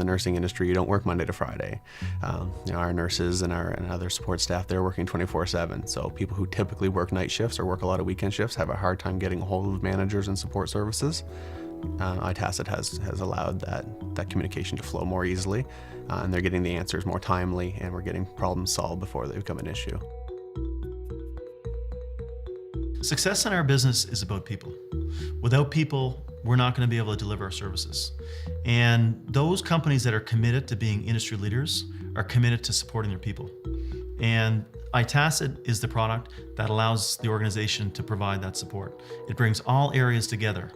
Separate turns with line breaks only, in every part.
the nursing industry, you don't work Monday to Friday. Our nurses and other support staff, they're working 24/7. So people who typically work night shifts or work a lot of weekend shifts have a hard time getting a hold of managers and support services. iTacit has allowed that communication to flow more easily, and they're getting the answers more timely, and we're getting problems solved before they become an issue.
Success in our business is about people. Without people, we're not going to be able to deliver our services. And those companies that are committed to being industry leaders are committed to supporting their people. And iTacit is the product that allows the organization to provide that support. It brings all areas together: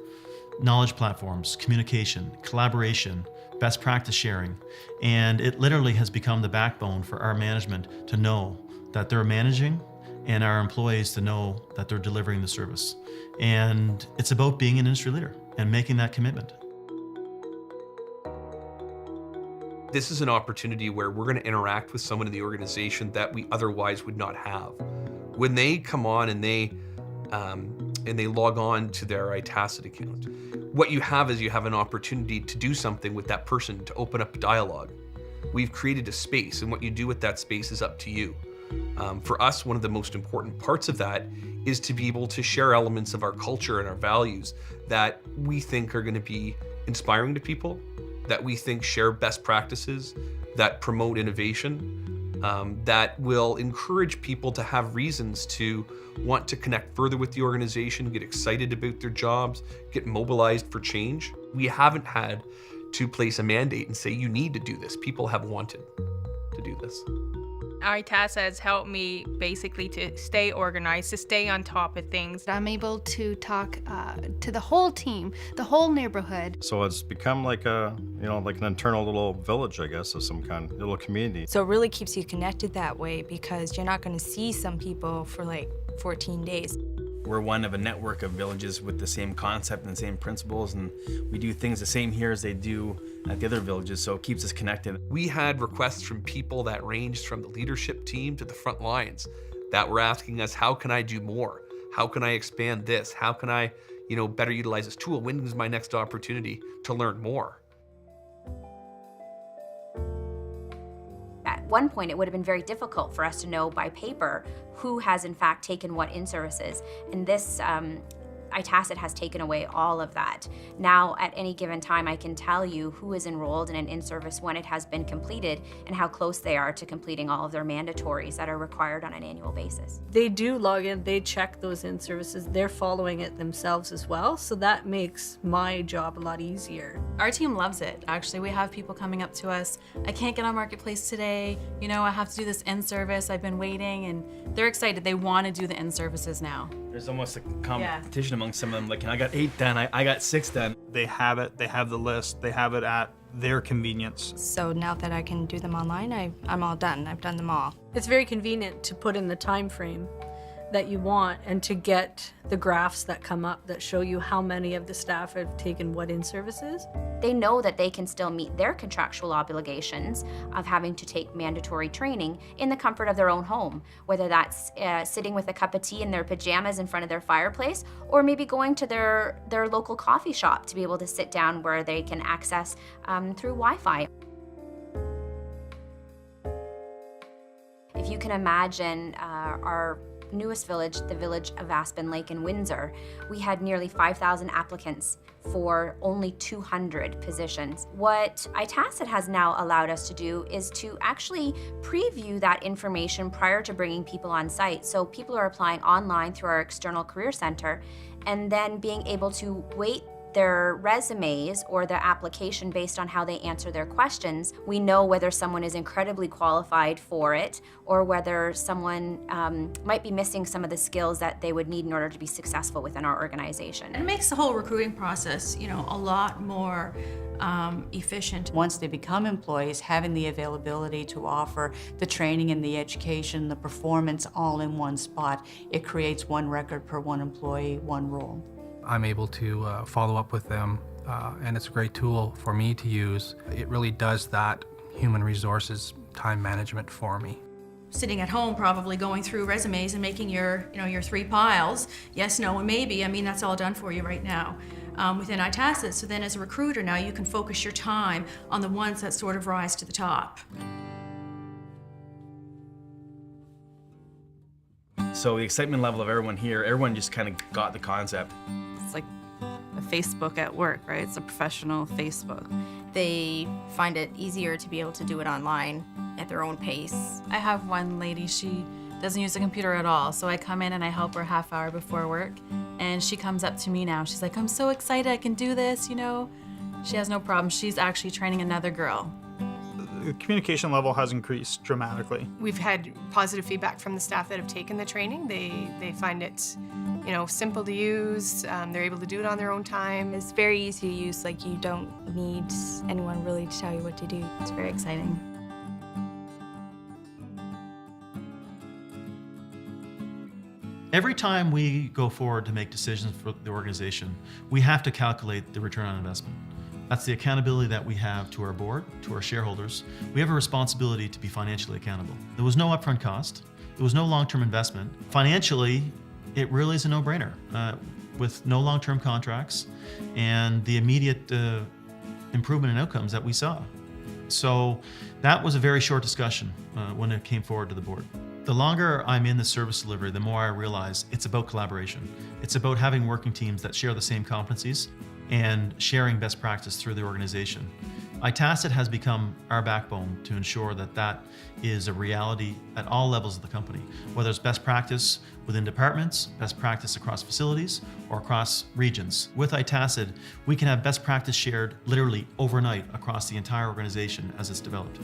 knowledge platforms, communication, collaboration, best practice sharing. And it literally has become the backbone for our management to know that they're managing, and our employees to know that they're delivering the service. And it's about being an industry leader and making that commitment.
This is an opportunity where we're going to interact with someone in the organization that we otherwise would not have. When they come on and they log on to their iTacit account, what you have is you have an opportunity to do something with that person, to open up a dialogue. We've created a space, and what you do with that space is up to you. For us, one of the most important parts of that is to be able to share elements of our culture and our values that we think are going to be inspiring to people, that we think share best practices, that promote innovation, that will encourage people to have reasons to want to connect further with the organization, get excited about their jobs, get mobilized for change. We haven't had to place a mandate and say, you need to do this. People have wanted to do this.
iTacit has helped me basically to stay organized, to stay on top of things.
I'm able to talk to the whole team, the whole neighborhood.
So it's become like like an internal little village, I guess, of some kind, little community.
So it really keeps you connected that way, because you're not going to see some people for like 14 days.
We're one of a network of villages with the same concept and the same principles, and we do things the same here as they do at the other villages, so it keeps us connected.
We had requests from people that ranged from the leadership team to the front lines that were asking us, how can I do more? How can I expand this? How can I, better utilize this tool? When is my next opportunity to learn more?
At one point, it would have been very difficult for us to know by paper who has in fact taken what in-services. And this iTacit has taken away all of that. Now, at any given time, I can tell you who is enrolled in an in-service when it has been completed and how close they are to completing all of their mandatories that are required on an annual basis.
They do log in, they check those in-services, they're following it themselves as well, so that makes my job a lot easier.
Our team loves it. Actually, we have people coming up to us, I can't get on Marketplace today, I have to do this in-service, I've been waiting, and they're excited. They want to do the in-services now.
There's almost a competition among some of them, like, I got 8 done, I got 6 done.
They have it, they have the list, they have it at their convenience.
So now that I can do them online, I'm all done. I've done them all.
It's very convenient to put in the time frame that you want and to get the graphs that come up that show you how many of the staff have taken what in-services.
They know that they can still meet their contractual obligations of having to take mandatory training in the comfort of their own home, whether that's sitting with a cup of tea in their pajamas in front of their fireplace, or maybe going to their local coffee shop to be able to sit down where they can access through Wi-Fi. If you can imagine our newest village, the village of Aspen Lake in Windsor, we had nearly 5,000 applicants for only 200 positions. What iTacit has now allowed us to do is to actually preview that information prior to bringing people on site. So people are applying online through our external career center, and then being able to weight their resumes or their application based on how they answer their questions. We know whether someone is incredibly qualified for it or whether someone might be missing some of the skills that they would need in order to be successful within our organization.
It makes the whole recruiting process, a lot more efficient.
Once they become employees, having the availability to offer the training and the education, the performance all in one spot, it creates one record per one employee, one role.
I'm able to follow up with them, and it's a great tool for me to use. It really does that human resources time management for me.
Sitting at home, probably going through resumes and making your 3 piles, yes, no, and maybe. I mean, that's all done for you right now.
within iTacit. So then as a recruiter now you can focus your time on the ones that sort of rise to the top.
So the excitement level of everyone here, everyone just kind of got the concept.
It's like a Facebook at work, right? It's a professional Facebook.
They find it easier to be able to do it online at their own pace.
I have one lady, she doesn't use a computer at all, so I come in and I help her a half hour before work, and she comes up to me now. She's like, I'm so excited I can do this, you know? She has no problem. She's actually training another girl.
The communication level has increased dramatically.
We've had positive feedback from the staff that have taken the training. They find it, you know, simple to use. They're able to do it on their own time.
It's very easy to use, like you don't need anyone really to tell you what to do.
It's very exciting.
Every time we go forward to make decisions for the organization, we have to calculate the return on investment. That's the accountability that we have to our board, to our shareholders. We have a responsibility to be financially accountable. There was no upfront cost. There was no long-term investment. Financially, it really is a no-brainer with no long-term contracts and the immediate improvement in outcomes that we saw. So that was a very short discussion when it came forward to the board. The longer I'm in the service delivery, the more I realize it's about collaboration. It's about having working teams that share the same competencies and sharing best practice through the organization. iTacit has become our backbone to ensure that that is a reality at all levels of the company, whether it's best practice within departments, best practice across facilities, or across regions. With iTacit, we can have best practice shared literally overnight across the entire organization as it's developed.